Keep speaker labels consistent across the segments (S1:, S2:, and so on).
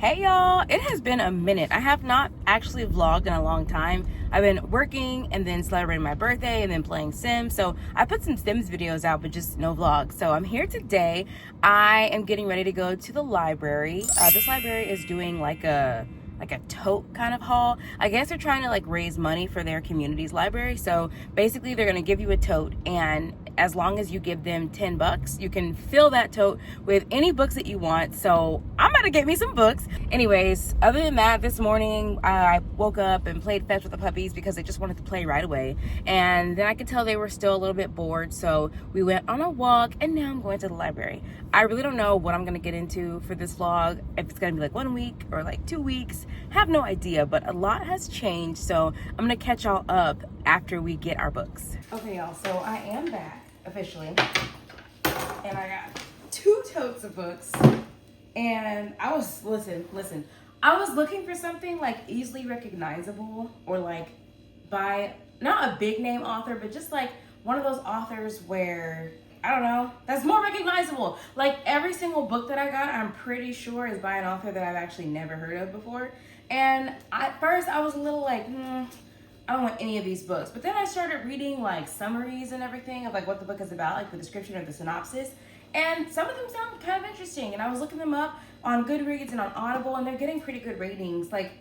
S1: Hey y'all, it has been a minute. I have not actually vlogged in a long time. I've been working and then celebrating my birthday and then playing Sims. So I put some Sims videos out, but just no vlogs. So I'm here today. I am getting ready to go to the library. This library is doing like a tote kind of haul. I guess they're trying to like raise money for their community's library. So basically they're gonna give you a tote, and as long as you give them 10 bucks, you can fill that tote with any books that you want. So I'm gonna get me some books. Anyways, other than that, this morning I woke up and played fetch with the puppies because they just wanted to play right away. And then I could tell they were still a little bit bored. So we went on a walk and now I'm going to the library. I really don't know what I'm gonna get into for this vlog. If it's gonna be like 1 week or like 2 weeks, have no idea, but a lot has changed. So I'm gonna catch y'all up after we get our books. Okay, y'all, so I am back officially, and I got 2 totes of books, and I was, listen, I was looking for something like easily recognizable, or like by, not a big name author, but just like one of those authors where, I don't know, that's more recognizable. Like every single book that I got, I'm pretty sure is by an author that I've actually never heard of before. And at first I was a little like, I don't want any of these books. But then I started reading like summaries and everything of like what the book is about, like the description or the synopsis. And some of them sound kind of interesting. And I was looking them up on Goodreads and on Audible, and they're getting pretty good ratings. Like,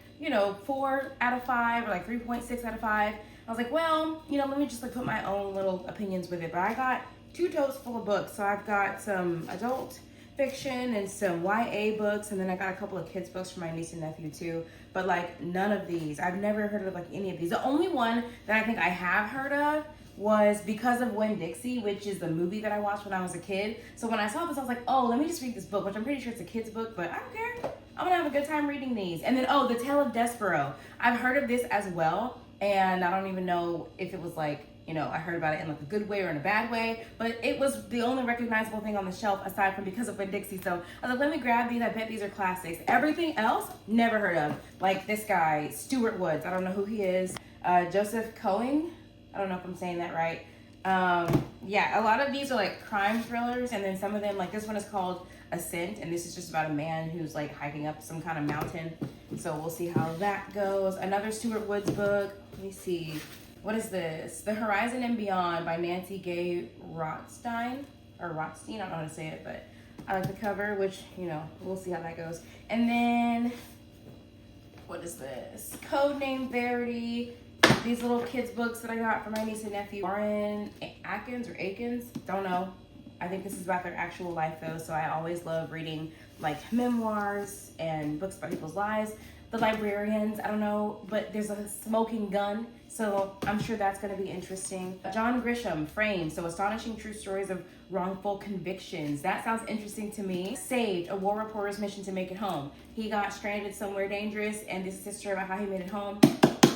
S1: 4 out of 5 or like 3.6 out of 5. I was like, well, let me just like put my own little opinions with it. But I got 2 totes full of books. So I've got some adult fiction and some YA books, and then I got a couple of kids books for my niece and nephew too, but like none of these, I've never heard of like any of these. The only one that I think I have heard of was Because of Winn-Dixie, which is the movie that I watched when I was a kid. So when I saw this, I was like, oh, let me just read this book, which I'm pretty sure it's a kid's book, but I don't care. I'm gonna have a good time reading these. And then, The Tale of Despero. I've heard of this as well, and I don't even know if it was like, I heard about it in like a good way or in a bad way, but it was the only recognizable thing on the shelf aside from Because of Winn-Dixie. So I was like, let me grab these. I bet these are classics. Everything else, never heard of. Like this guy, Stuart Woods. I don't know who he is. Joseph Cohen. I don't know if I'm saying that right. Yeah, a lot of these are like crime thrillers, and then some of them, like this one is called Ascent, and this is just about a man who's like hiking up some kind of mountain. So we'll see how that goes. Another Stuart Woods book. Let me see. What is this? The Horizon and Beyond by Nancy Gay Rothstein. I don't know how to say it, but I like the cover, which, we'll see how that goes. And then, what is this? Codename Verity. These little kids books that I got for my niece and nephew. Warren Akins, don't know. I think this is about their actual life though, so I always love reading like memoirs and books about people's lives. The Librarians, I don't know, but there's a smoking gun, so I'm sure that's going to be interesting. John Grisham, Framed, so astonishing true stories of wrongful convictions. That sounds interesting to me. Saved, a war reporter's mission to make it home. He got stranded somewhere dangerous, and this is his story about how he made it home.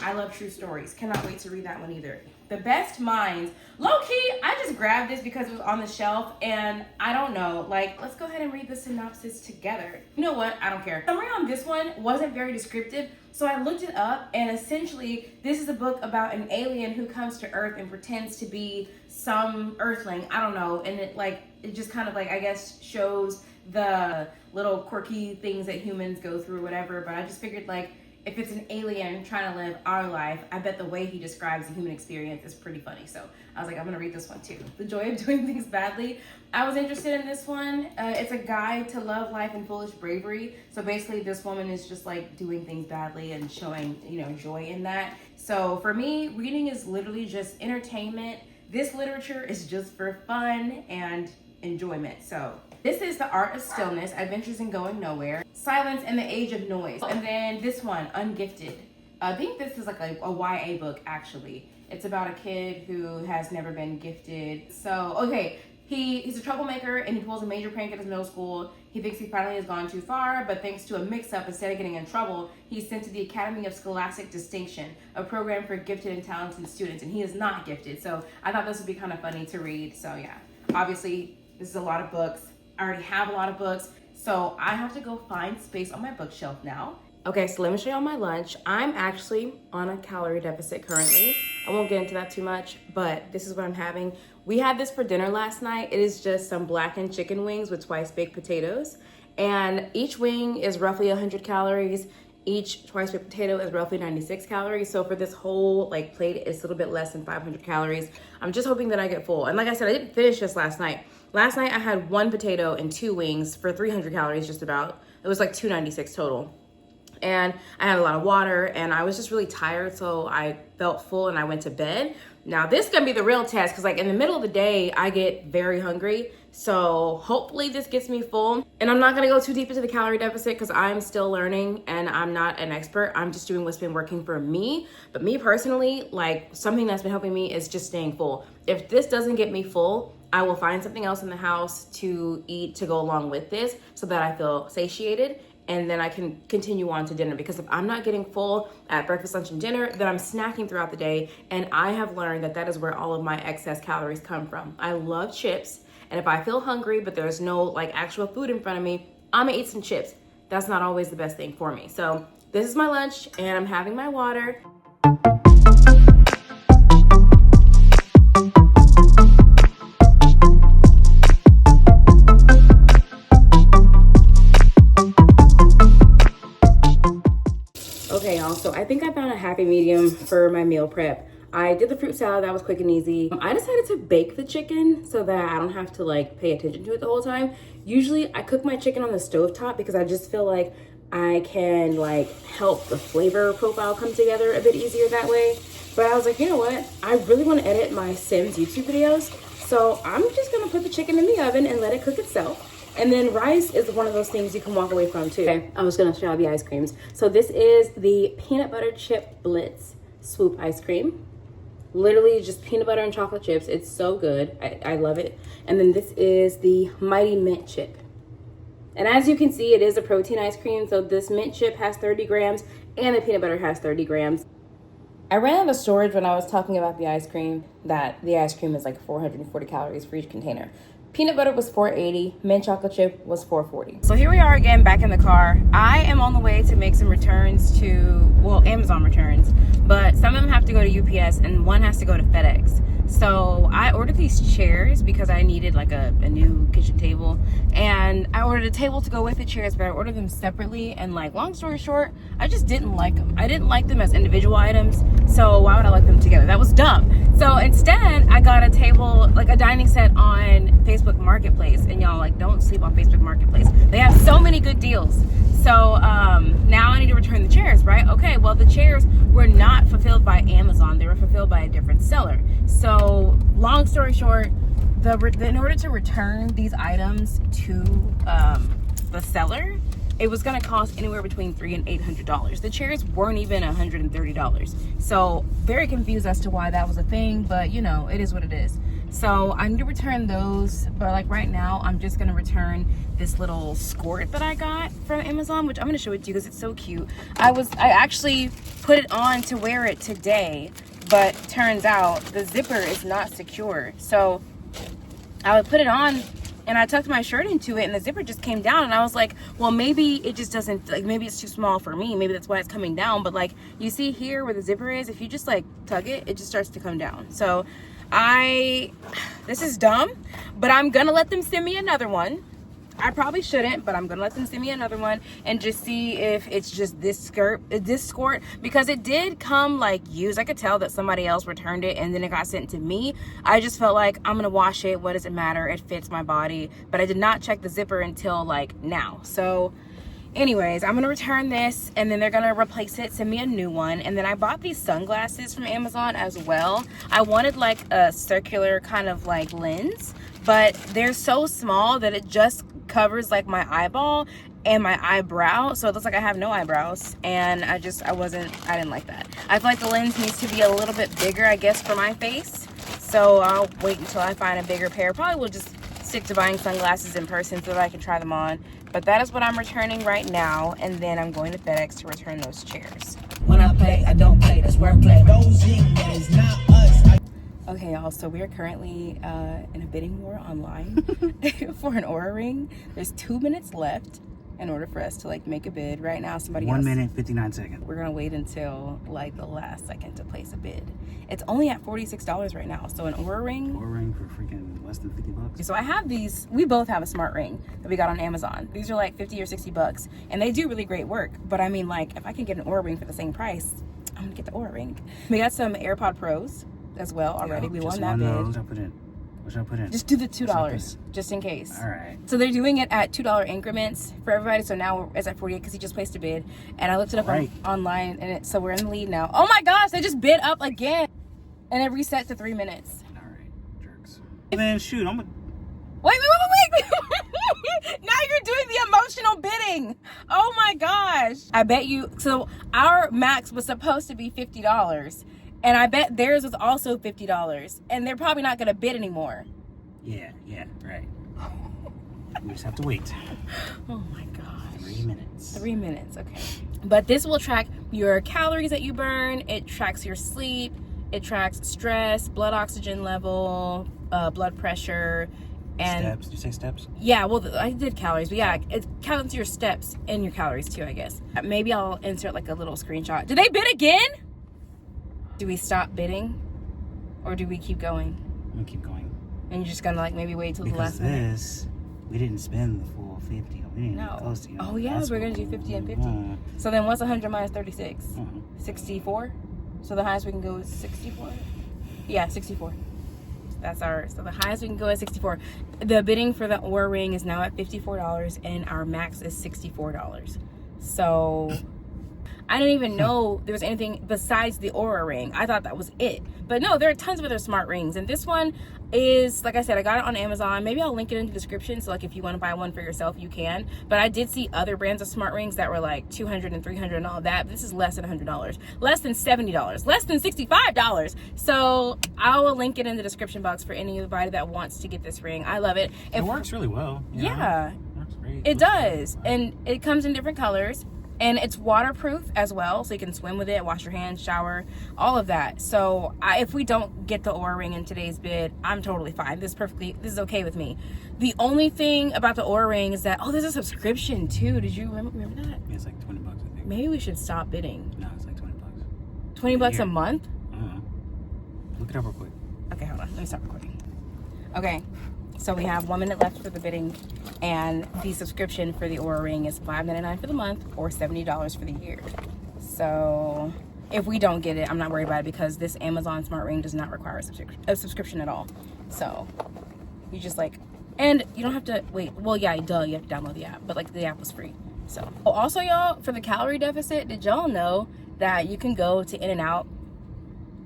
S1: I love true stories. Cannot wait to read that one either. The Best Minds. Low-key, I just grabbed this because it was on the shelf, and I don't know, like, let's go ahead and read the synopsis together. You know what? I don't care. The summary on this one wasn't very descriptive, so I looked it up, and essentially, this is a book about an alien who comes to Earth and pretends to be some Earthling. I don't know, and it just kind of like, I guess, shows the little quirky things that humans go through or whatever, but I just figured, like, if it's an alien trying to live our life, I bet the way he describes the human experience is pretty funny. So I was like, I'm gonna read this one too. The Joy of Doing Things Badly. I was interested in this one. It's a guide to love, life, and foolish bravery. So basically this woman is just like doing things badly and showing, joy in that. So for me, reading is literally just entertainment. This literature is just for fun and enjoyment. So this is The Art of Stillness, Adventures in Going Nowhere, Silence in the Age of Noise. And then this one, Ungifted. I think this is like a YA book, actually. It's about a kid who has never been gifted. So, okay, he's a troublemaker and he pulls a major prank at his middle school. He thinks he finally has gone too far, but thanks to a mix-up, instead of getting in trouble, he's sent to the Academy of Scholastic Distinction, a program for gifted and talented students, and he is not gifted. So I thought this would be kind of funny to read. So yeah, obviously this is a lot of books. I already have a lot of books, so I have to go find space on my bookshelf now. Okay, so let me show you all my lunch. I'm actually on a calorie deficit currently. I won't get into that too much, but this is what I'm having. We had this for dinner last night. It is just some blackened chicken wings with twice baked potatoes. And each wing is roughly 100 calories. Each twice baked potato is roughly 96 calories. So for this whole like plate, it's a little bit less than 500 calories. I'm just hoping that I get full. And like I said, I didn't finish this last night. Last night I had 1 potato and 2 wings for 300 calories just about. It was like 296 total. And I had a lot of water and I was just really tired, so I felt full and I went to bed. Now this is gonna be the real test, because like in the middle of the day I get very hungry, so hopefully this gets me full. And I'm not gonna go too deep into the calorie deficit because I'm still learning and I'm not an expert. I'm just doing what's been working for me. But me personally, like something that's been helping me is just staying full. If this doesn't get me full, I will find something else in the house to eat to go along with this so that I feel satiated, and then I can continue on to dinner. Because if I'm not getting full at breakfast, lunch, and dinner, then I'm snacking throughout the day. And I have learned that that is where all of my excess calories come from. I love chips. And if I feel hungry, but there's no like actual food in front of me, I'm gonna eat some chips. That's not always the best thing for me. So this is my lunch and I'm having my water. Okay, y'all, so I think I found a happy medium for my meal prep. I did the fruit salad, that was quick and easy. I decided to bake the chicken so that I don't have to like pay attention to it the whole time. Usually I cook my chicken on the stovetop because I just feel like I can like help the flavor profile come together a bit easier that way. But I was like, you know what? I really want to edit my Sims YouTube videos. So I'm just gonna put the chicken in the oven and let it cook itself. And then rice is one of those things you can walk away from too. Okay, I was gonna show you the ice creams. So this is the peanut butter chip Blitz swoop ice cream. Literally just peanut butter and chocolate chips. It's so good. I love it. And then this is the Mighty Mint Chip. And as you can see, it is a protein ice cream. So this mint chip has 30 grams and the peanut butter has 30 grams. I ran out of storage when I was talking about the ice cream, that the ice cream is like 440 calories for each container. Peanut butter was 480, mint chocolate chip was 440. So here we are again back in the car. I am on the way to make some returns to, well, Amazon returns, but some of them have to go to UPS and one has to go to FedEx. So I ordered these chairs because I needed like a new kitchen table, and I ordered a table to go with the chairs, but I ordered them separately. And like, long story short, I just didn't like them. I didn't like them as individual items, so why would I like them together? That was dumb. So instead I got a table, like a dining set on Facebook Marketplace. And y'all, like, don't sleep on Facebook Marketplace. They have so many good deals. So now I need to return the chairs, right? Okay, well, the chairs were not fulfilled by Amazon. They were fulfilled by a different seller. So long story short, in order to return these items to the seller, it was gonna cost anywhere between $300 and $800. The chairs weren't even $130. So very confused as to why that was a thing, but you know, it is what it is. So I need to return those, but like right now, I'm just gonna return this little skirt that I got from Amazon, which I'm gonna show it to you because it's so cute. I actually put it on to wear it today, but turns out the zipper is not secure. So I would put it on and I tucked my shirt into it and the zipper just came down, and I was like, well, maybe it just doesn't, like, maybe it's too small for me. Maybe that's why it's coming down. But like, you see here where the zipper is, if you just like tug it, it just starts to come down. So this is dumb, but I'm gonna let them send me another one. I probably shouldn't, but I'm gonna let them send me another one and just see if it's just this skirt, because it did come like used. I could tell that somebody else returned it and then it got sent to me. I just felt like, I'm gonna wash it. What does it matter? It fits my body. But I did not check the zipper until like now. So anyways, I'm gonna return this and then they're gonna replace it, send me a new one. And then I bought these sunglasses from Amazon as well. I wanted like a circular kind of like lens, but they're so small that it just covers like my eyeball and my eyebrow, so it looks like I have no eyebrows, and I didn't like that. I feel like the lens needs to be a little bit bigger, I guess, for my face. So I'll wait until I find a bigger pair. Probably will just stick to buying sunglasses in person so that I can try them on. But that is what I'm returning right now, and then I'm going to FedEx to return those chairs.
S2: When I play, I don't play. That's wordplay. That is not us.
S1: Okay, y'all, so we are currently in a bidding war online for an Aura ring. There's 2 minutes left. in order for us to like make a bid. Right now, somebody
S3: 1
S1: else.
S3: minute, 59 seconds.
S1: We're gonna wait until like the last second to place a bid. It's only at $46 right now. So an Oura ring.
S3: Oura ring for freaking less than 50 bucks.
S1: So I have these, we both have a smart ring that we got on Amazon. These are like 50 or 60 bucks and they do really great work. But I mean, like, if I can get an Oura ring for the same price, I'm gonna get the Oura ring. We got some AirPod Pros as well already.
S3: Yo,
S1: we
S3: just
S1: won that bid.
S3: What should I put in? What should I put in?
S1: Just do the $2 just in case.
S3: All right.
S1: So they're doing it at $2 increments for everybody. So now it's at 48 because he just placed a bid. And I looked it up online and so we're in the lead now. Oh my gosh, they just bid up again. And it resets to 3 minutes.
S3: All right, jerks. Man, shoot, I'm gonna...
S1: Wait. Now you're doing the emotional bidding. Oh my gosh. I bet you, so our max was supposed to be $50. And I bet theirs was also $50. And they're probably not gonna bid anymore.
S3: Yeah, right. We just have to wait.
S1: Oh my gosh.
S3: 3 minutes.
S1: 3 minutes, okay. But this will track your calories that you burn. It tracks your sleep. It tracks stress, blood oxygen level, blood pressure, and
S3: steps. Did you say steps?
S1: Yeah, well, I did calories, but yeah, it counts your steps and your calories too, I guess. Maybe I'll insert like a little screenshot. Did they bid again? Do we stop bidding, or do we keep going?
S3: I'm gonna keep going.
S1: And you're just gonna like maybe wait till the last
S3: Because
S1: minute?
S3: this, we didn't spend the full 50. We didn't get close to,
S1: Oh yeah, we're gonna do 50 and 50. So then what's 100 minus 36? 64. So the highest we can go is 64. Yeah, 64. That's ours. So the highest we can go is 64. The bidding for the Oura ring is now at $54 and our max is $64. So I didn't even know there was anything besides the Oura ring. I thought that was it. But no, there are tons of other smart rings. And this one is, like I said, I got it on Amazon. Maybe I'll link it in the description. So like if you want to buy one for yourself, you can. But I did see other brands of smart rings that were like $200 and $300 and all that. This is less than $100, less than $70, less than $65. So I will link it in the description box for anybody that wants to get this ring. I love it.
S3: It works really well.
S1: Yeah.
S3: It works great.
S1: It does. And it comes in different colors. And it's waterproof as well, so you can swim with it, wash your hands, shower, all of that. So if we don't get the Oura ring in today's bid, I'm totally fine. This is okay with me. The only thing about the Oura ring is that, there's a subscription too. Did you remember that?
S3: Yeah, it's like 20 bucks, I think.
S1: Maybe we should stop bidding.
S3: No, it's like 20 bucks.
S1: 20 bucks a month?
S3: Look it up real quick.
S1: Okay, hold on. Let me stop recording. Okay. So we have 1 minute left for the bidding, and the subscription for the Oura ring is $5.99 for the month or $70 for the year. So if we don't get it, I'm not worried about it because this Amazon smart ring does not require a subscription at all. So you just and you don't have to wait. Well, yeah, duh, you have to download the app, but like the app was free. So also, y'all, for the calorie deficit, did y'all know that you can go to In-N-Out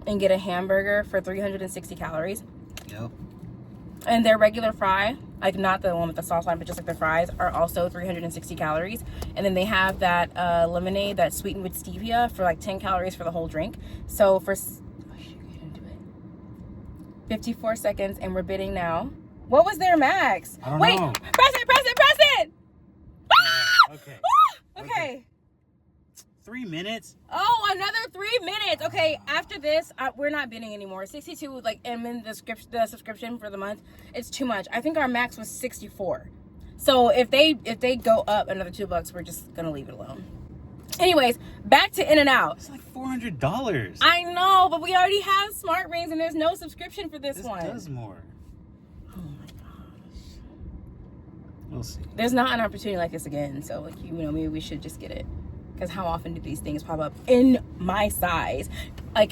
S1: and get a hamburger for 360 calories?
S3: Yep.
S1: And their regular fry, like not the one with the sauce on, but just like the fries, are also 360 calories. And then they have that lemonade that's sweetened with stevia for like 10 calories for the whole drink. So for 54 seconds, and we're bidding now. What was their max?
S3: I don't
S1: Wait,
S3: know.
S1: Press it! Ah!
S3: Okay.
S1: Ah! Okay.
S3: 3 minutes?
S1: Oh, another 3 minutes. Okay, after this, we're not bidding anymore. 62, and then the subscription for the month, it's too much. I think our max was 64. So if they go up another $2, we're just gonna leave it alone. Anyways, back to In-N-Out.
S3: It's like $400.
S1: I know, but we already have smart rings, and there's no subscription for this one.
S3: This does more.
S1: Oh my gosh.
S3: We'll see.
S1: There's not an opportunity like this again. So maybe we should just get it. Because how often do these things pop up in my size? I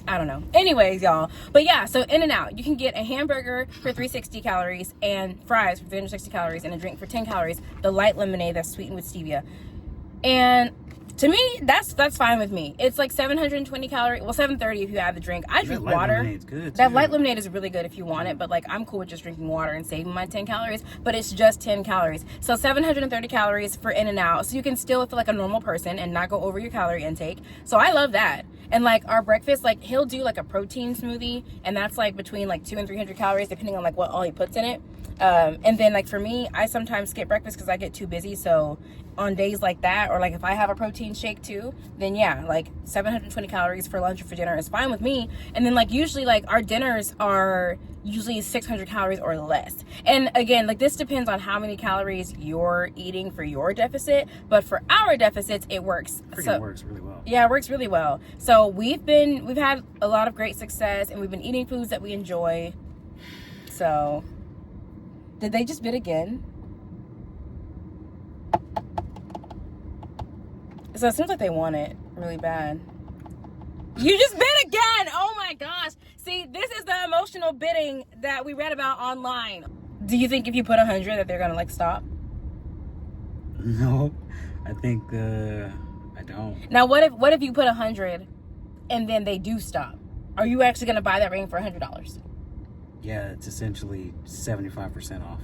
S1: don't know. Anyways, y'all. But yeah, so In-N-Out. You can get a hamburger for 360 calories and fries for 360 calories and a drink for 10 calories. The light lemonade that's sweetened with stevia. And to me, that's fine with me. It's like 720 calories. Well, 730 if you add the drink. I drink water.
S3: Lemonade's good,
S1: that
S3: too.
S1: light lemonade is really good if you want it, but I'm cool with just drinking water and saving my 10 calories, but it's just 10 calories. So 730 calories for In-N-Out. So you can still feel like a normal person and not go over your calorie intake. So I love that. And our breakfast, he'll do a protein smoothie, and that's between 200 and 300 calories depending on what all he puts in it. And then for me, I sometimes skip breakfast because I get too busy. So on days like that, or like if I have a protein shake too, then yeah, like 720 calories for lunch or for dinner is fine with me. And then like usually like our dinners are usually 600 calories or less. And again, like this depends on how many calories you're eating for your deficit, but for our deficits it works.
S3: Works really well.
S1: Yeah, it works really well. So we've had a lot of great success, and we've been eating foods that we enjoy. So did they just bid again? So it seems like they want it really bad. You just bid again! Oh my gosh. See, this is the emotional bidding that we read about online. Do you think if you put 100 that they're gonna like stop?
S3: No, I think I don't.
S1: Now what if you put 100 and then they do stop? Are you actually gonna buy that ring for $100?
S3: Yeah, it's essentially 75% off.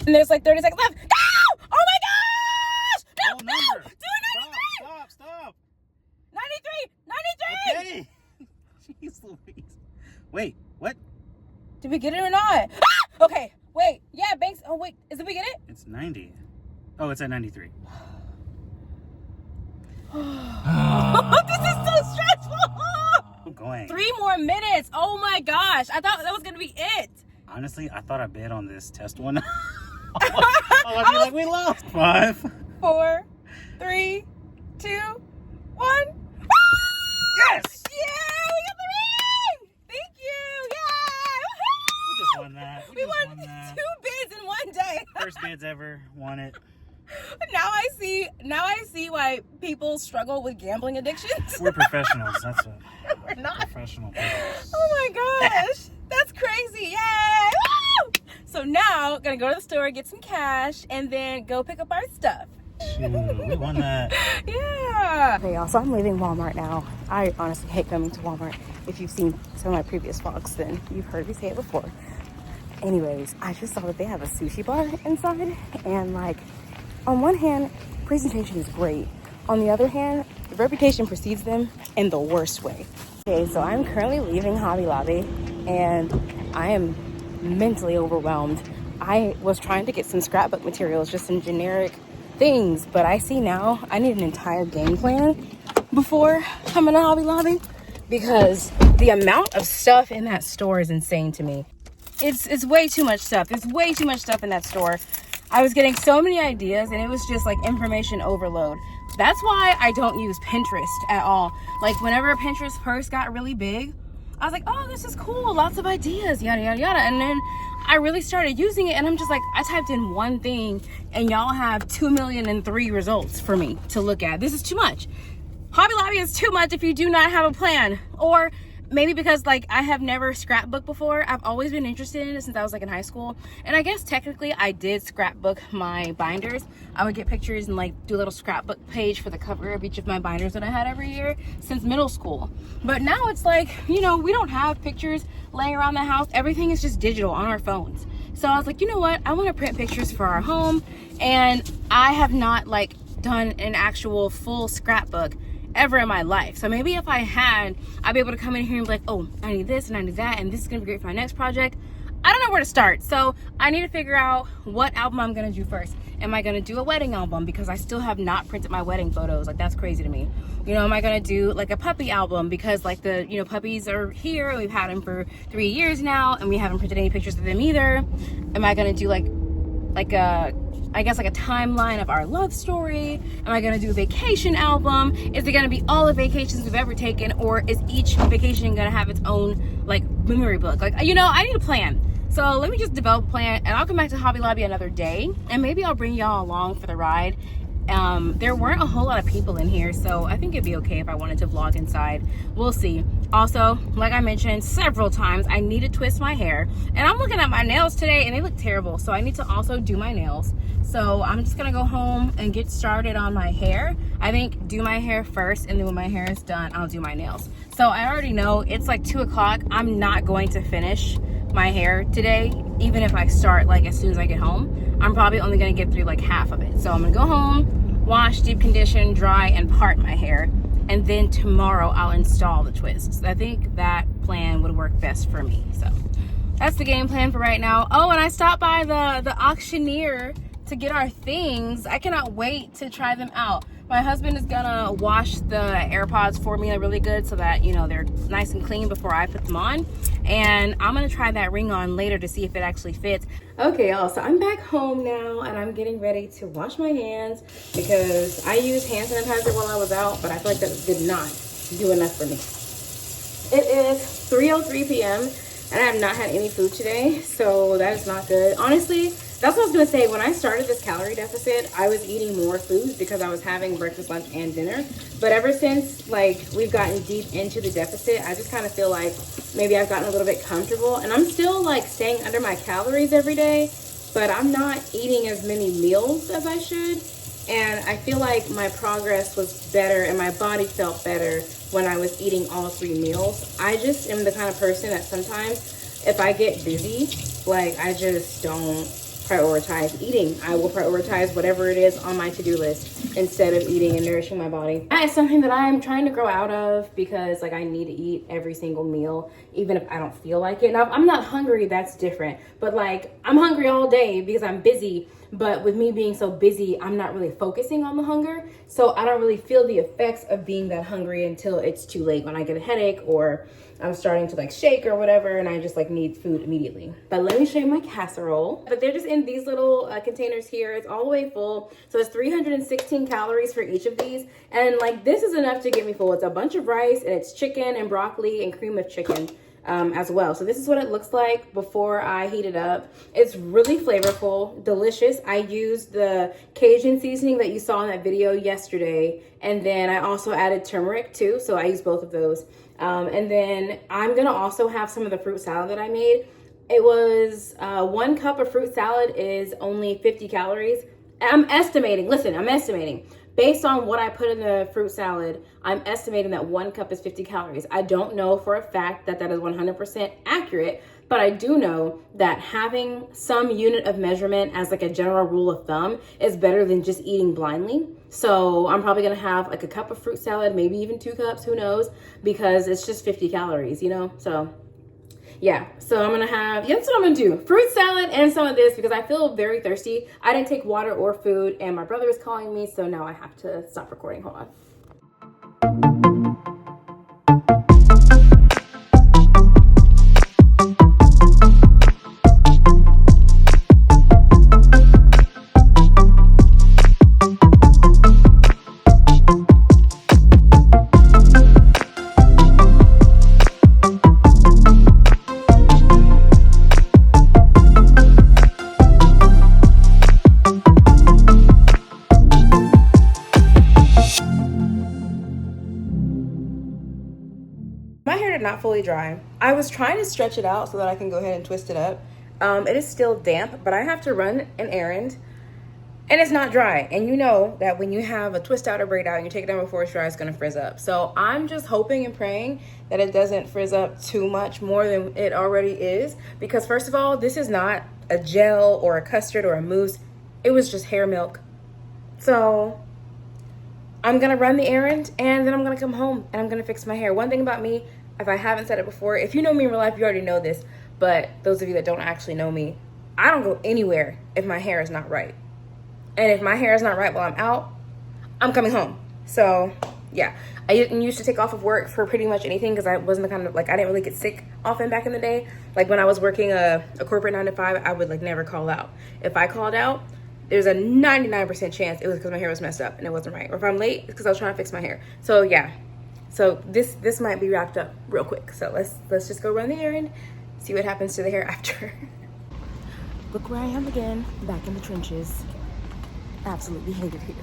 S1: And there's like 30 seconds left. No! Oh my gosh! No,
S3: Whole
S1: no!
S3: number.
S1: Do 93!
S3: Stop.
S1: 93! 93!
S3: Okay. Jeez Louise. Wait, what?
S1: Did we get it or not? Ah! Okay, wait. Yeah, Banks. Oh, wait. Did we get it?
S3: It's 90. Oh, it's at 93.
S1: This is so stressful.
S3: I'm going.
S1: 3 more minutes. Oh my gosh. I thought that was going to be it.
S3: Honestly, I thought I bid on this test one. I'd be like, we lost. 5.
S1: 4, 3, 2, 1.
S3: Yes!
S1: Yeah, we got the ring! Thank you! Yeah!
S3: We just won that.
S1: We won 2 bids in one day.
S3: First bids ever. Won it.
S1: Now I see why people struggle with gambling addictions.
S3: We're professionals. That's what.
S1: We're not.
S3: Professional players.
S1: Oh my gosh. That's crazy. Yay! Woo! So now, gonna go to the store, get some cash, and then go pick up our stuff.
S3: Shoot, we won that.
S1: Yeah. Okay, y'all, so I'm leaving Walmart now. I honestly hate coming to Walmart. If you've seen some of my previous vlogs, then you've heard me say it before. Anyways, I just saw that they have a sushi bar inside, and like, on one hand, presentation is great. On the other hand, the reputation precedes them in the worst way. Okay, so I'm currently leaving Hobby Lobby, and I am mentally overwhelmed. I was trying to get some scrapbook materials, just some generic things, but I see now I need an entire game plan before coming to Hobby Lobby, because the amount of stuff in that store is insane to me. It's way too much stuff. There's way too much stuff in that store. I was getting so many ideas, and it was just like information overload. That's why I don't use Pinterest at all. Like whenever Pinterest first got really big, I was like, oh, this is cool, lots of ideas, yada yada yada. And then I really started using it, and I'm just like, I typed in one thing and y'all have 2,000,003 results for me to look at. This is too much. Hobby Lobby is too much if you do not have a plan. Or maybe because like I have never scrapbooked before. I've always been interested in it since I was like in high school. And I guess technically I did scrapbook my binders. I would get pictures and like do a little scrapbook page for the cover of each of my binders that I had every year since middle school. But now it's like, you know, we don't have pictures laying around the house. Everything is just digital on our phones. So I was like, you know what? I want to print pictures for our home. And I have not like done an actual full scrapbook ever in my life. So maybe if I had, I'd be able to come in here and be like, oh, I need this and I need that, and this is gonna be great for my next project. I don't know where to start. So I need to figure out what album I'm gonna do first. Am I gonna do a wedding album? Because I still have not printed my wedding photos. Like, that's crazy to me. You know, am I gonna do like a puppy album? Because like the, you know, puppies are here and we've had them for 3 years now and we haven't printed any pictures of them either. Am I gonna do like a, I guess like a timeline of our love story? Am I gonna do a vacation album? Is it gonna be all the vacations we've ever taken, or is each vacation gonna have its own like memory book? Like, you know, I need a plan. So let me just develop a plan, and I'll come back to Hobby Lobby another day, and maybe I'll bring y'all along for the ride. There weren't a whole lot of people in here, so I think it'd be okay if I wanted to vlog inside. We'll see. Also, like I mentioned several times, I need to twist my hair, and I'm looking at my nails today and they look terrible, so I need to also do my nails. So I'm just gonna go home and get started on my hair. I think do my hair first, and then when my hair is done, I'll do my nails. So I already know it's like 2 o'clock. I'm not going to finish my hair today, even if I start like as soon as I get home. I'm probably only gonna get through like half of it. So I'm gonna go home, wash, deep condition, dry, and part my hair, and then tomorrow I'll install the twists. I think that plan would work best for me. So that's the game plan for right now. Oh, and I stopped by the auctioneer to get our things. I cannot wait to try them out. My husband is gonna wash the AirPods for me really good so that, you know, they're nice and clean before I put them on. And I'm gonna try that ring on later to see if it actually fits. Okay, y'all, so I'm back home now and I'm getting ready to wash my hands because I used hand sanitizer while I was out, but I feel like that did not do enough for me. It is 3:03 p.m. and I have not had any food today, so that is not good. Honestly, that's what I was gonna say. When I started this calorie deficit, I was eating more foods because I was having breakfast, lunch, and dinner. But ever since like we've gotten deep into the deficit, I just kind of feel like maybe I've gotten a little bit comfortable. And I'm still like staying under my calories every day, but I'm not eating as many meals as I should. And I feel like my progress was better and my body felt better when I was eating all 3 meals. I just am the kind of person that sometimes if I get busy, like I just don't prioritize eating. I will prioritize whatever it is on my to-do list instead of eating and nourishing my body. That is something that I'm trying to grow out of because like I need to eat every single meal, even if I don't feel like it. Now, if I'm not hungry, that's different. But like I'm hungry all day because I'm busy. But with me being so busy, I'm not really focusing on the hunger. So I don't really feel the effects of being that hungry until it's too late when I get a headache or I'm starting to like shake or whatever and I just like need food immediately. But let me show you my casserole. But they're just in these little containers here. It's all the way full. So it's 316 calories for each of these. And like this is enough to get me full. It's a bunch of rice and it's chicken and broccoli and cream of chicken. As well. So this is what it looks like before I heat it up. It's really flavorful, delicious. I used the Cajun seasoning that you saw in that video yesterday. And then I also added turmeric too. So I used both of those. And then I'm gonna also have some of the fruit salad that I made. It was 1 cup of fruit salad is only 50 calories. I'm estimating, listen, I'm estimating. Based on what I put in the fruit salad, I'm estimating that 1 cup is 50 calories. I don't know for a fact that that is 100% accurate, but I do know that having some unit of measurement as like a general rule of thumb is better than just eating blindly. So I'm probably gonna have like a cup of fruit salad, maybe even 2 cups, who knows, because it's just 50 calories, you know? So yeah, so I'm gonna have, yeah, that's what I'm gonna do. Fruit salad and some of this because I feel very thirsty. I didn't take water or food and my brother is calling me, so now I have to stop recording. Hold on. Not fully dry. I was trying to stretch it out so that I can go ahead and twist it up. It is still damp, but I have to run an errand and it's not dry. And you know that when you have a twist out or braid out and you take it down before it's dry, it's gonna frizz up. So I'm just hoping and praying that it doesn't frizz up too much more than it already is. Because first of all, this is not a gel or a custard or a mousse. It was just hair milk. So I'm gonna run the errand and then I'm gonna come home and I'm gonna fix my hair. One thing about me, if I haven't said it before, if you know me in real life, you already know this, but those of you that don't actually know me, I don't go anywhere if my hair is not right. And if my hair is not right while I'm out, I'm coming home. So yeah, I didn't used to take off of work for pretty much anything because I wasn't the kind of, like, I didn't really get sick often back in the day. Like when I was working a corporate 9 to 5, I would like never call out. If I called out, there's a 99% chance it was because my hair was messed up and it wasn't right. Or if I'm late, it's because I was trying to fix my hair. So yeah. So this might be wrapped up real quick. So let's just go run the errand, see what happens to the hair after. Look where I am again, back in the trenches. Absolutely hate it here.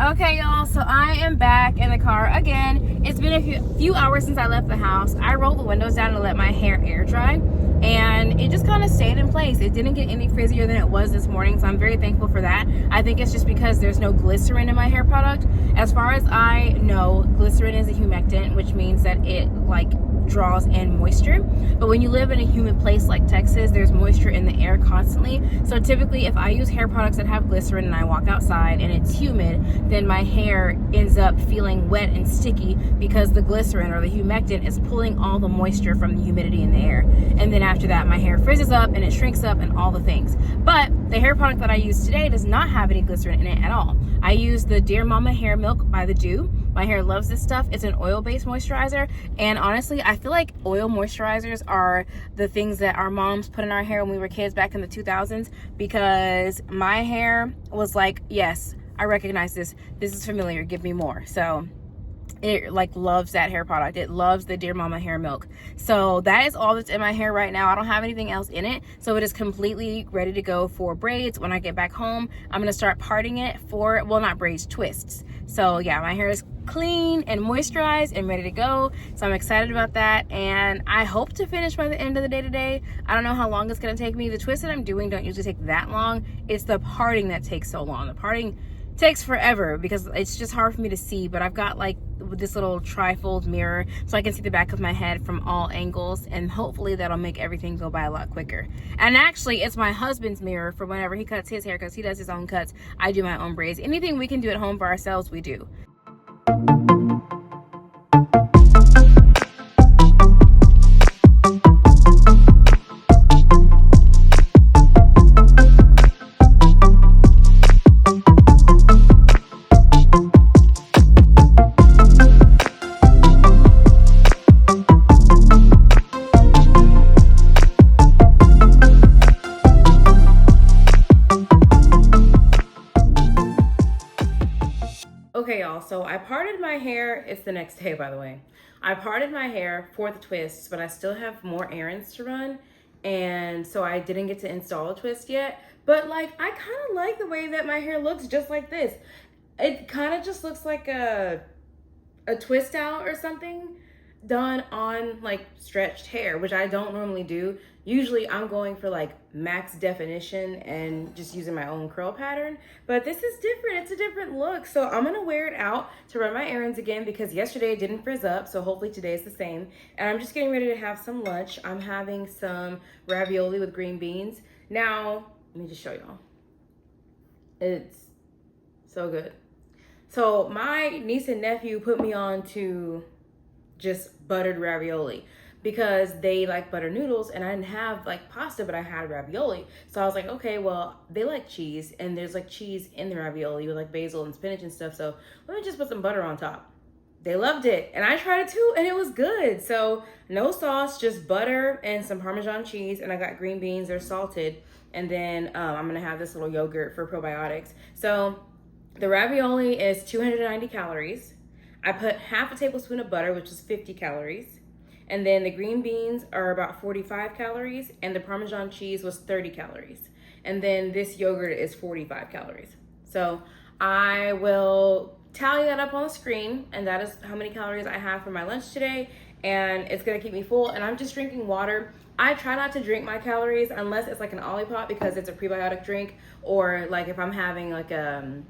S1: Okay, y'all, so I am back in the car again. It's been a few hours since I left the house. I rolled the windows down to let my hair air dry, and it just kind of stayed in place. It didn't get any frizzier than it was this morning, so I'm very thankful for that. I think it's just because there's no glycerin in my hair product. As far as I know, glycerin is a humectant, which means that it like draws in moisture. But when you live in a humid place like Texas, there's moisture in the air constantly. So typically if I use hair products that have glycerin and I walk outside and it's humid, then my hair ends up feeling wet and sticky because the glycerin or the humectant is pulling all the moisture from the humidity in the air. And then after that, my hair frizzes up and it shrinks up and all the things. But the hair product that I use today does not have any glycerin in it at all. I use the Dear Mama Hair Milk by The Dew. My hair loves this stuff. It's an oil-based moisturizer, and honestly, I feel like oil moisturizers are the things that our moms put in our hair when we were kids back in the 2000s, because my hair was like, yes, I recognize this. This is familiar. Give me more. So it like loves that hair product. It loves the Dear Mama Hair Milk. So that is all that's in my hair right now. I don't have anything else in it, so it is completely ready to go for braids. When I get back home, I'm gonna start parting it for, well, not braids, twists. So yeah, my hair is clean and moisturized and ready to go, so I'm excited about that, and I hope to finish by the end of the day today. I don't know how long it's gonna take me. The twists that I'm doing don't usually take that long. It's the parting that takes so long. The parting takes forever because it's just hard for me to see, but I've got like this little trifold mirror so I can see the back of my head from all angles, and hopefully that'll make everything go by a lot quicker. And actually, it's my husband's mirror for whenever he cuts his hair, because he does his own cuts. I do my own braids. Anything we can do at home for ourselves, we do. Okay, y'all, so I parted my hair. It's the next day, by the way. I parted my hair for the twists, but I still have more errands to run, and so I didn't get to install a twist yet. But like, I kind of like the way that my hair looks just like this. It kind of just looks like a twist out or something done on like stretched hair, which I don't normally do. Usually I'm going for like max definition and just using my own curl pattern, but this is different. It's a different look. So I'm gonna wear it out to run my errands again, because yesterday it didn't frizz up, so hopefully today is the same. And I'm just getting ready to have some lunch. I'm having some ravioli with green beans. Now, let me just show y'all. It's so good. So my niece and nephew put me on to just buttered ravioli because they like butter noodles, and I didn't have like pasta, but I had ravioli. So I was like, okay, well, they like cheese, and there's like cheese in the ravioli with like basil and spinach and stuff, so let me just put some butter on top. They loved it, and I tried it too, and it was good. So no sauce, just butter and some Parmesan cheese, and I got green beans. They're salted, and then I'm gonna have this little yogurt for probiotics. So the ravioli is 290 calories. I put half a tablespoon of butter, which is 50 calories. And then the green beans are about 45 calories, and the Parmesan cheese was 30 calories. And then this yogurt is 45 calories. So I will tally that up on the screen, and that is how many calories I have for my lunch today, and it's gonna keep me full. And I'm just drinking water. I try not to drink my calories unless it's like an Olipop, because it's a prebiotic drink, or like if I'm having like a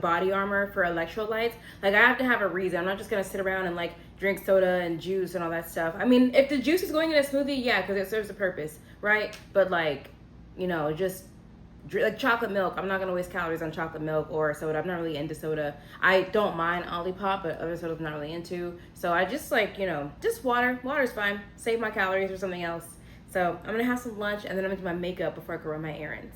S1: body armor for electrolytes. Like I have to have a reason. I'm not just gonna sit around and like drink soda and juice and all that stuff. I mean, if the juice is going in a smoothie, yeah, because it serves a purpose, right? But like, you know, just like chocolate milk, I'm not gonna waste calories on chocolate milk or soda. I'm not really into soda. I don't mind Olipop, but other sodas I'm not really into. So I just like, you know, just water. Water's fine. Save my calories for something else. So I'm gonna have some lunch, and then I'm gonna do my makeup before I go run my errands.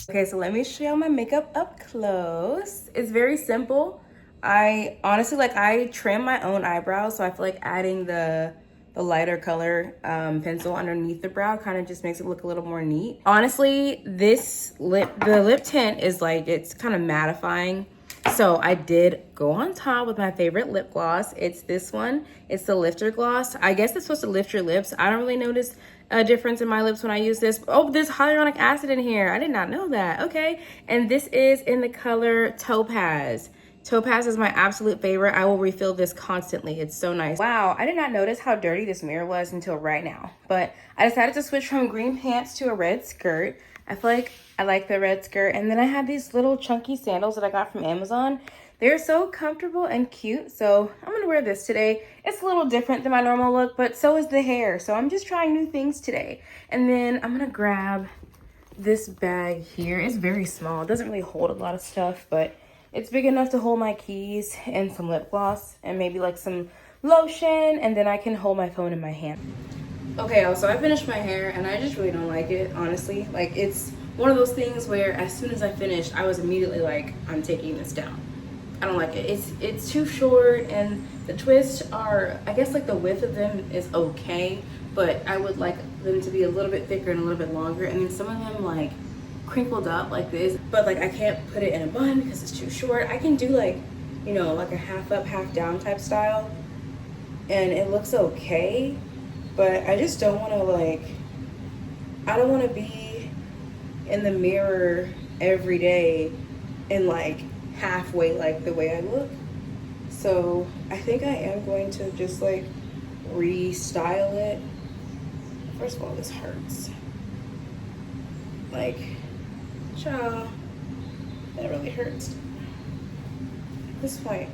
S1: Okay, so let me show you my makeup up close. It's very simple. I honestly, like, I trim my own eyebrows, so I feel like adding the lighter color pencil underneath the brow kind of just makes it look a little more neat. Honestly, the lip tint is like, it's kind of mattifying, So I did go on top with my favorite lip gloss. It's this one. It's the lifter gloss. I guess it's supposed to lift your lips. I don't really notice a difference in my lips when I use this. Oh, there's hyaluronic acid in here. I did not know that. Okay. And this is in the color Topaz. Topaz is my absolute favorite. I will refill this constantly. It's so nice. Wow, I did not notice how dirty this mirror was until right now. But I decided to switch from green pants to a red skirt. I feel like I like the red skirt. And then I have these little chunky sandals that I got from Amazon. They're so comfortable and cute. So I'm gonna wear this today. It's a little different than my normal look, but so is the hair. So I'm just trying new things today. And then I'm gonna grab this bag here. It's very small. It doesn't really hold a lot of stuff, but it's big enough to hold my keys and some lip gloss and maybe like some lotion, and then I can hold my phone in my hand. Okay, y'all, so I finished my hair and I just really don't like it, honestly. Like, it's one of those things where as soon as I finished, I was immediately like, I'm taking this down. I don't like it. It's too short, and the twists are, I guess like the width of them is okay, but I would like them to be a little bit thicker and a little bit longer, and then some of them like crinkled up like this, but like I can't put it in a bun because it's too short. I can do like, you know, like a half up, half down type style, and it looks okay, but I just don't want to like, I don't want to be in the mirror every day and like halfway like the way I look. So I think I am going to just like restyle it. First of all, this hurts. Like, child, that really hurts. At this point.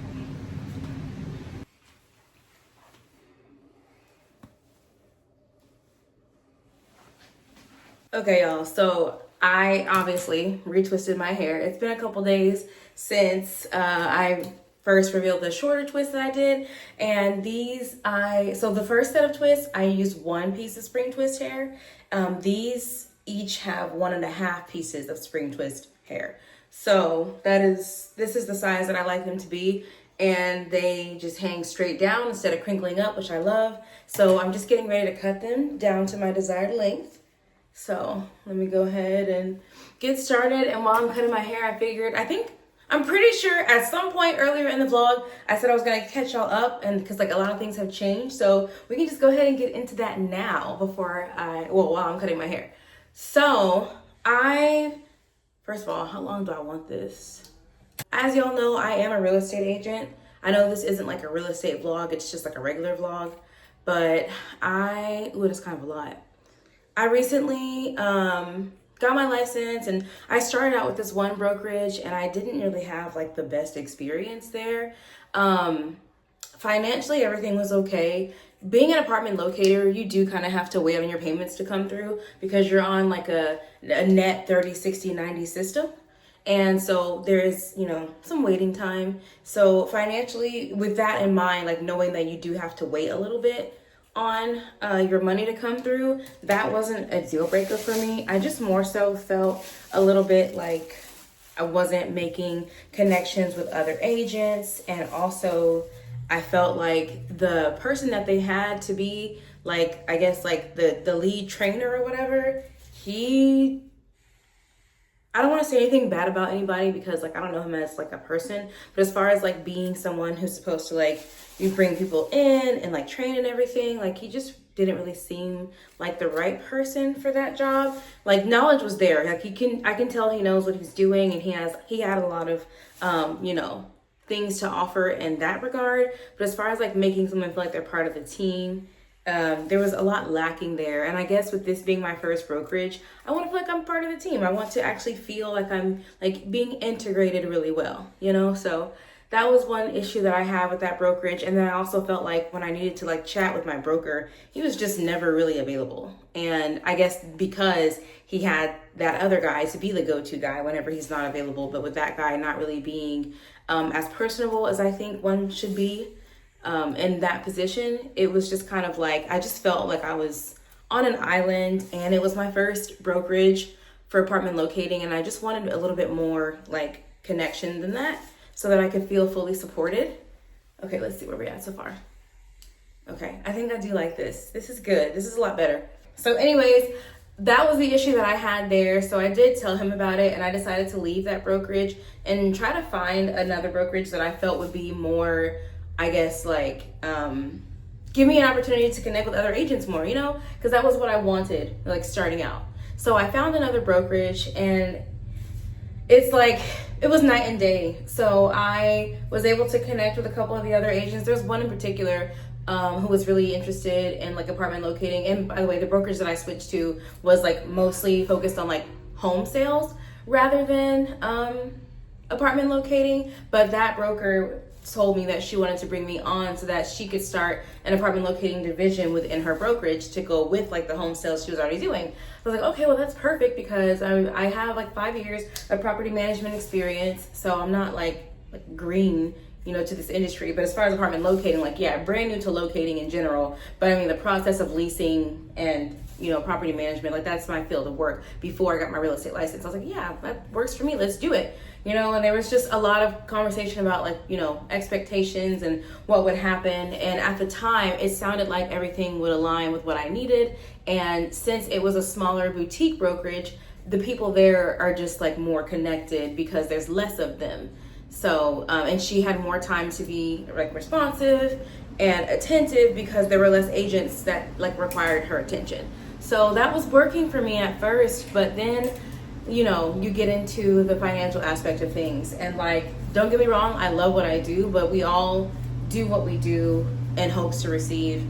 S1: Okay, y'all, so I obviously retwisted my hair. It's been a couple days since I first revealed the shorter twist that I did, and so the first set of twists, I used one piece of spring twist hair. These each have 1.5 pieces of spring twist hair. So this is the size that I like them to be, and they just hang straight down instead of crinkling up, which I love. So I'm just getting ready to cut them down to my desired length. So let me go ahead and get started. And while I'm cutting my hair, I'm pretty sure at some point earlier in the vlog, I said I was gonna catch y'all up, and because like a lot of things have changed. So we can just go ahead and get into that now while I'm cutting my hair. So first of all, how long do I want this? As y'all know, I am a real estate agent. I know this isn't like a real estate vlog, it's just like a regular vlog, but it's kind of a lot. I recently got my license, and I started out with this one brokerage, and I didn't really have like the best experience there. Financially, everything was okay. Being an apartment locator, you do kind of have to wait on your payments to come through because you're on like a net 30, 60, 90 system. And so there's, you know, some waiting time. So financially, with that in mind, like knowing that you do have to wait a little bit on your money to come through, that wasn't a deal breaker for me. I just more so felt a little bit like I wasn't making connections with other agents, and also I felt like the person that they had to be like, I guess like the lead trainer or whatever, I don't want to say anything bad about anybody because like I don't know him as like a person, but as far as like being someone who's supposed to like you bring people in and like train and everything, like he just didn't really seem like the right person for that job. Like knowledge was there, like I can tell he knows what he's doing, and he had a lot of you know, things to offer in that regard. But as far as like making someone feel like they're part of the team, there was a lot lacking there. And I guess with this being my first brokerage, I want to feel like I'm part of the team. I want to actually feel like I'm like being integrated really well, you know? So that was one issue that I had with that brokerage. And then I also felt like when I needed to like chat with my broker, he was just never really available. And I guess because he had that other guy to be the go-to guy whenever he's not available, but with that guy not really being as personable as I think one should be in that position, it was just kind of like, I just felt like I was on an island, and it was my first brokerage for apartment locating, and I just wanted a little bit more like connection than that so that I could feel fully supported. Okay, let's see where we're at so far. Okay, I think I do like this. This is good. This is a lot better. So anyways, that was the issue that I had there. So I did tell him about it, and I decided to leave that brokerage and try to find another brokerage that I felt would be more, I guess, like, give me an opportunity to connect with other agents more, you know, because that was what I wanted, like, starting out. So I found another brokerage, and it's like, it was night and day. So I was able to connect with a couple of the other agents. There's one in particular who was really interested in like apartment locating. And by the way, the brokerage that I switched to was like mostly focused on like home sales rather than apartment locating. But that broker told me that she wanted to bring me on so that she could start an apartment locating division within her brokerage to go with like the home sales she was already doing. I was like, okay, well, that's perfect because I have like 5 years of property management experience. So I'm not like green, you know, to this industry. But as far as apartment locating, like, yeah, brand new to locating in general. But I mean, the process of leasing and, you know, property management, like that's my field of work before I got my real estate license. I was like, yeah, that works for me. Let's do it. You know, and there was just a lot of conversation about like, you know, expectations and what would happen. And at the time, it sounded like everything would align with what I needed. And since it was a smaller boutique brokerage, the people there are just like more connected because there's less of them. So, and she had more time to be like responsive and attentive because there were less agents that like required her attention. So that was working for me at first, but then, you know, you get into the financial aspect of things. And like, don't get me wrong, I love what I do, but we all do what we do in hopes to receive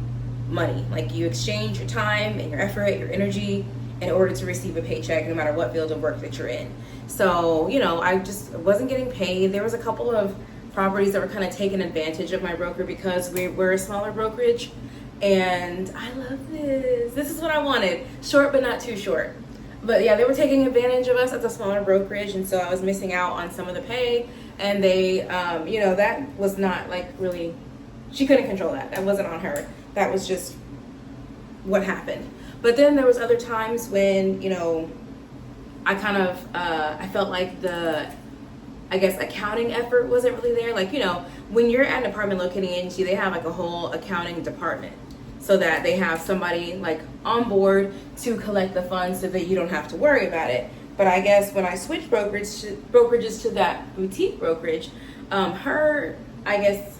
S1: money. Like you exchange your time and your effort, your energy in order to receive a paycheck no matter what field of work that you're in. So, you know, I just wasn't getting paid. There was a couple of properties that were kind of taking advantage of my broker because we were a smaller brokerage. And I love this. This is what I wanted. Short, but not too short. But yeah, they were taking advantage of us as a smaller brokerage. And so I was missing out on some of the pay. And they, you know, that was not like really, she couldn't control that. That wasn't on her. That was just what happened. But then there was other times when, you know, I kind of, I felt like the, I guess, accounting effort wasn't really there. Like, you know, when you're at an apartment locating agency, they have like a whole accounting department so that they have somebody like on board to collect the funds so that you don't have to worry about it. But I guess when I switched brokerages to that boutique brokerage, her, I guess,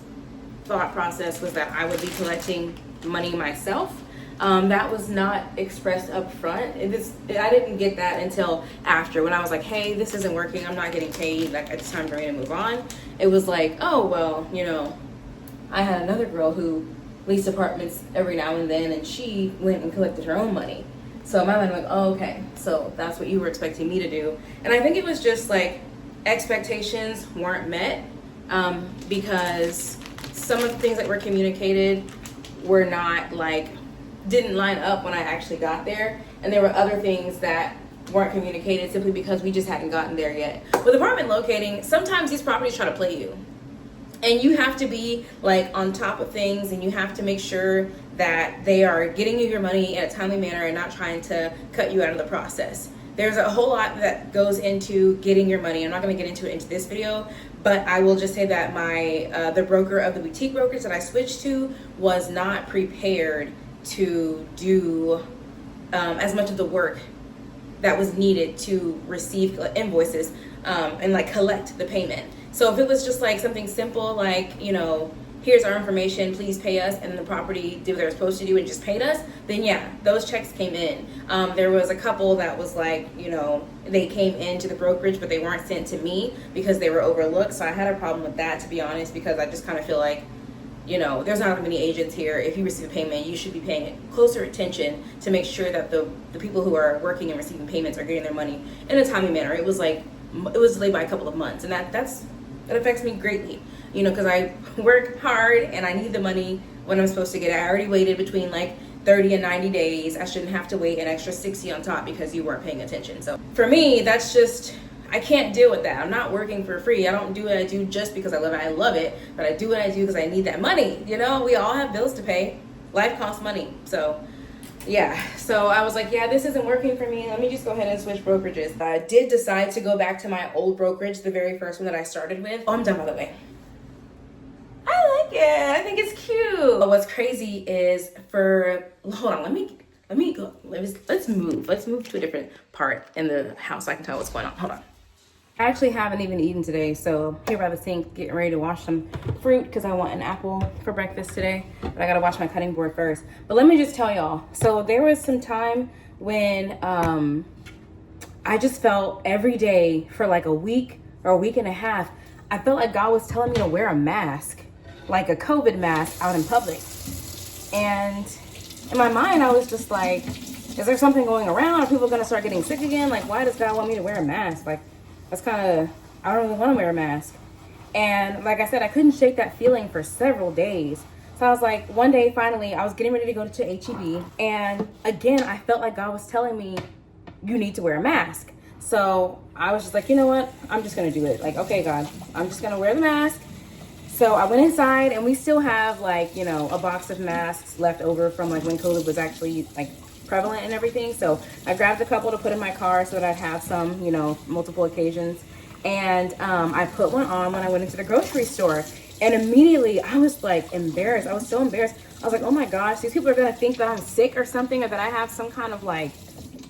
S1: thought process was that I would be collecting money myself. That was not expressed up front. I didn't get that until after when I was like, hey, this isn't working. I'm not getting paid. Like, it's time for me to move on. It was like, oh, well, you know, I had another girl who leased apartments every now and then, and she went and collected her own money. So in my mind, I'm like, oh, okay. So that's what you were expecting me to do. And I think it was just like expectations weren't met because some of the things that were communicated were not like, didn't line up when I actually got there, and there were other things that weren't communicated simply because we just hadn't gotten there yet. With apartment locating, sometimes these properties try to play you, and you have to be like on top of things, and you have to make sure that they are getting you your money in a timely manner and not trying to cut you out of the process. There's a whole lot that goes into getting your money. I'm not going to get into it into this video, but I will just say that my the broker of the boutique brokers that I switched to was not prepared to do as much of the work that was needed to receive invoices and like collect the payment. So if it was just like something simple like, you know, here's our information, please pay us, and the property did what they were supposed to do and just paid us, then yeah, those checks came in. There was a couple that was like, you know, they came into the brokerage but they weren't sent to me because they were overlooked. So I had a problem with that, to be honest, because I just kind of feel like, you know, there's not many agents here. If you receive a payment, you should be paying closer attention to make sure that the people who are working and receiving payments are getting their money in a timely manner. It was delayed by a couple of months, and that affects me greatly, you know, because I work hard and I need the money when I'm supposed to get it. I already waited between like 30 and 90 days. I shouldn't have to wait an extra 60 on top because you weren't paying attention. So for me, that's just, I can't deal with that. I'm not working for free. I don't do what I do just because I love it. I love it, but I do what I do because I need that money. You know, we all have bills to pay. Life costs money. So yeah, so I was like, yeah, this isn't working for me. Let me just go ahead and switch brokerages. I did decide to go back to my old brokerage, the very first one that I started with. Oh, I'm done, by the way. I like it. I think it's cute. But what's crazy is hold on, let me Let me go. Let's move. Let's move to a different part in the house so I can tell what's going on. Hold on. I actually haven't even eaten today, so here by the sink, getting ready to wash some fruit because I want an apple for breakfast today. But I gotta wash my cutting board first. But let me just tell y'all. So there was some time when I just felt every day for like a week or a week and a half, I felt like God was telling me to wear a mask, like a COVID mask out in public. And in my mind, I was just like, is there something going around? Are people gonna start getting sick again? Like, why does God want me to wear a mask? Like, that's kind of, I don't really want to wear a mask. And like I said, I couldn't shake that feeling for several days. So I was like, one day, finally, I was getting ready to go to HEB. And again, I felt like God was telling me, you need to wear a mask. So I was just like, you know what? I'm just going to do it. Like, okay, God, I'm just going to wear the mask. So I went inside and we still have like, you know, a box of masks left over from like when COVID was actually like prevalent and everything. So I grabbed a couple to put in my car so that I'd have some, you know, multiple occasions. And I put one on when I went into the grocery store. And immediately I was like embarrassed. I was so embarrassed. I was like, oh my gosh, these people are going to think that I'm sick or something, or that I have some kind of like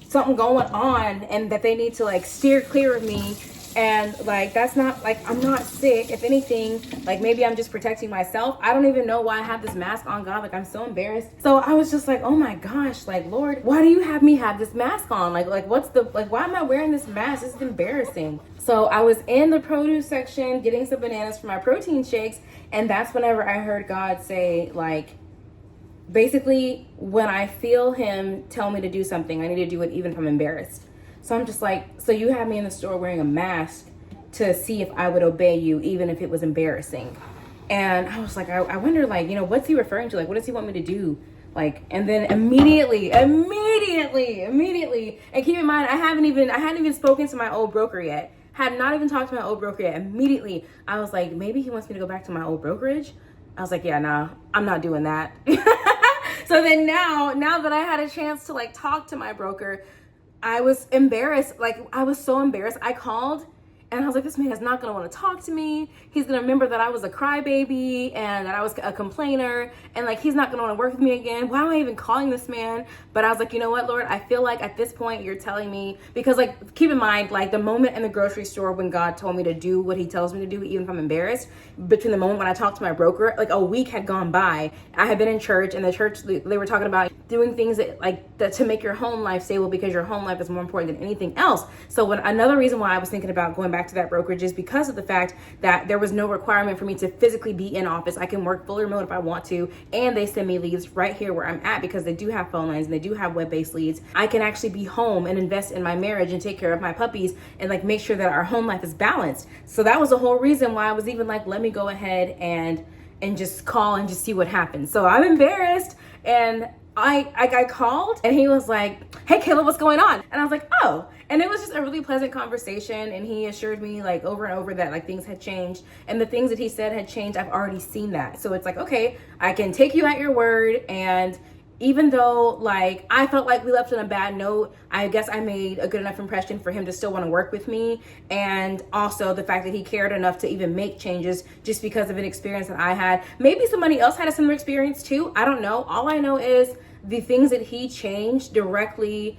S1: something going on and that they need to like steer clear of me. And like, that's not like, I'm not sick. If anything, like maybe I'm just protecting myself. I don't even know why I have this mask on, God. Like, I'm so embarrassed. So I was just like, oh my gosh, like, Lord, why do you have me have this mask on? Like what's the, like, why am I wearing this mask? This is embarrassing. So I was in the produce section getting some bananas for my protein shakes. And that's whenever I heard God say, like, basically when I feel him tell me to do something, I need to do it even if I'm embarrassed. So I'm just like, so you had me in the store wearing a mask to see if I would obey you, even if it was embarrassing. And I was like, I wonder, like, you know, what's he referring to? Like, what does he want me to do? Like, and then immediately, and keep in mind, I hadn't even spoken to my old broker yet. Had not even talked to my old broker yet. Immediately, I was like, maybe he wants me to go back to my old brokerage. I was like, yeah, nah, I'm not doing that. So then now that I had a chance to like talk to my broker, I was embarrassed. Like, I was so embarrassed. I called and I was like, this man is not going to want to talk to me. He's going to remember that I was a crybaby and that I was a complainer. And like, he's not going to want to work with me again. Why am I even calling this man? But I was like, you know what, Lord, I feel like at this point you're telling me, because like, keep in mind, like the moment in the grocery store when God told me to do what he tells me to do, even if I'm embarrassed, between the moment when I talked to my broker, like a week had gone by. I had been in church, and the church, they were talking about doing things that like that to make your home life stable, because your home life is more important than anything else. So when another reason why I was thinking about going back to that brokerage is because of the fact that there was no requirement for me to physically be in office. I can work fully remote if I want to, and they send me leads right here where I'm at, because they do have phone lines and they do have web-based leads. I can actually be home and invest in my marriage and take care of my puppies and like make sure that our home life is balanced. So that was the whole reason why I was even like, let me go ahead and just call and just see what happens. So I'm embarrassed, and I called and he was like, hey Kayla, what's going on? And I was like, oh. And it was just a really pleasant conversation, and he assured me like over and over that like things had changed, and the things that he said had changed. I've already seen that. So it's like, okay, I can take you at your word. And even though like I felt like we left on a bad note, I guess I made a good enough impression for him to still want to work with me. And also the fact that he cared enough to even make changes just because of an experience that I had. Maybe somebody else had a similar experience too. I don't know. All I know is the things that he changed directly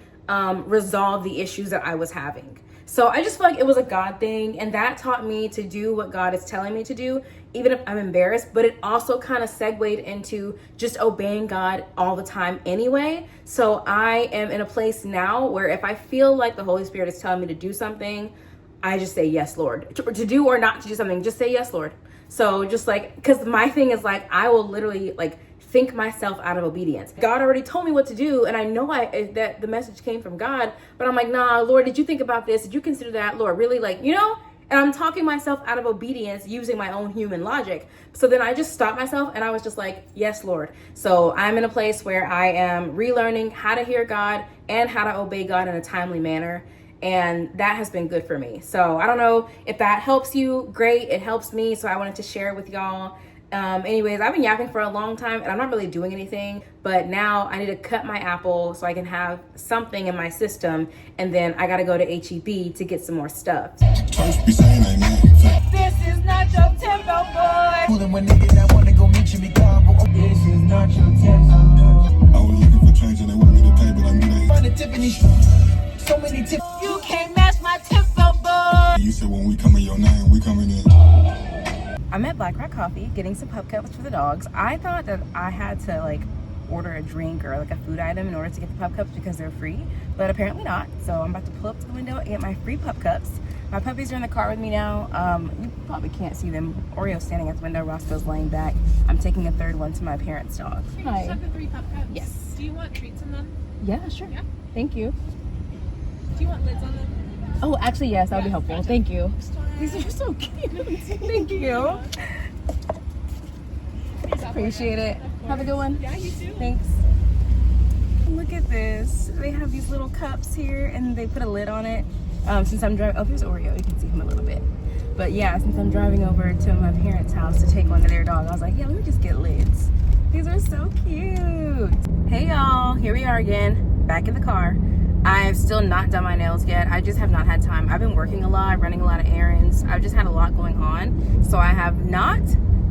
S1: resolved the issues that I was having. So I just feel like it was a God thing, and that taught me to do what God is telling me to do, even if I'm embarrassed. But it also kind of segued into just obeying God all the time anyway. So I am in a place now where if I feel like the Holy Spirit is telling me to do something, I just say yes, Lord. To do or not to do something, just say yes, Lord. So just like, because my thing is like, I will literally like think myself out of obedience. God already told me what to do, and I know that the message came from God, but I'm like, nah, Lord, did you think about this? Did you consider that? Lord, really? Like, you know? And I'm talking myself out of obedience using my own human logic. So then I just stopped myself, and I was just like, yes, Lord. So I'm in a place where I am relearning how to hear God and how to obey God in a timely manner. And that has been good for me. So I don't know if that helps you. Great. It helps me. So I wanted to share it with y'all. Anyways, I've been yapping for a long time and I'm not really doing anything, but now I need to cut my apple so I can have something in my system, and then I gotta go to HEB to get some more stuff.
S2: This is not your tempo, boy. Pulling when niggas that wanna go meet you, be gone. This is not your tempo. I was looking for change and they want me to pay Tiffany. So many tips.
S1: You can't match my tempo, boy.
S2: You said when we come in your name, we coming in.
S1: I'm at Black Rock Coffee getting some pup cups for the dogs. I thought that I had to like order a drink or like a food item in order to get the pup cups because they're free, but apparently not. So I'm about to pull up to the window and get my free pup cups. My puppies are in the car with me now. You probably can't see them. Oreo's standing at the window. Roscoe's laying back. I'm taking a third one to my parents' dog.
S4: You just have the 3 pup cups.
S1: Yes.
S4: Do you want treats in them?
S1: Yeah, sure.
S4: Yeah.
S1: Thank you.
S4: Do you want lids on them?
S1: Oh, actually, yes, that would be helpful.
S4: Gotcha.
S1: Thank you. These are so cute. Thank you. Appreciate it. Have a good one.
S4: Yeah, you too.
S1: Thanks. Look at this. They have these little cups here and they put a lid on it. Since I'm driving, oh, there's Oreo. You can see him a little bit. But yeah, since I'm driving over to my parents' house to take one to their dog, I was like, yeah, let me just get lids. These are so cute. Hey y'all, here we are again, back in the car. I've still not done my nails yet. I just have not had time. I've been working a lot, running a lot of errands. I've just had a lot going on. So I have not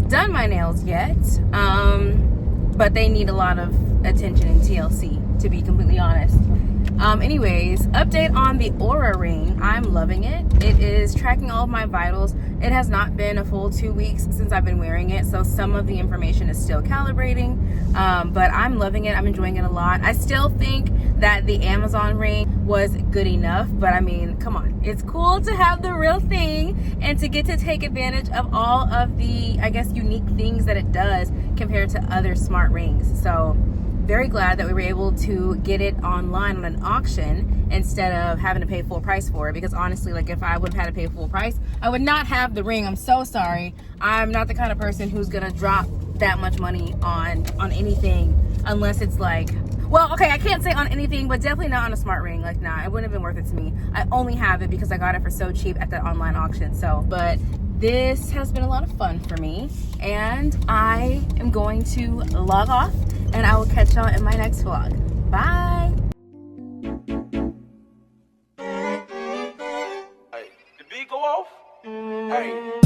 S1: done my nails yet. But they need a lot of attention in TLC, to be completely honest. Anyways, update on the Aura ring. I'm loving it. It is tracking all of my vitals. It has not been a full 2 weeks since I've been wearing it, so some of the information is still calibrating, but I'm loving it. I'm enjoying it a lot. I still think that the Amazon ring was good enough, but I mean, come on. It's cool to have the real thing and to get to take advantage of all of the, I guess, unique things that it does compared to other smart rings. So very glad that we were able to get it online on an auction instead of having to pay full price for it, because honestly, like, if I would have had to pay full price, I would not have the ring. I'm so sorry. I'm not the kind of person who's gonna drop that much money on anything unless it's like, well, okay, I can't say on anything, but definitely not on a smart ring. Like, nah, it wouldn't have been worth it to me. I only have it because I got it for so cheap at the online auction. So, but this has been a lot of fun for me, and I am going to log off, and I will catch y'all in my next vlog. Bye.
S5: Hey, the beat go off? Hey.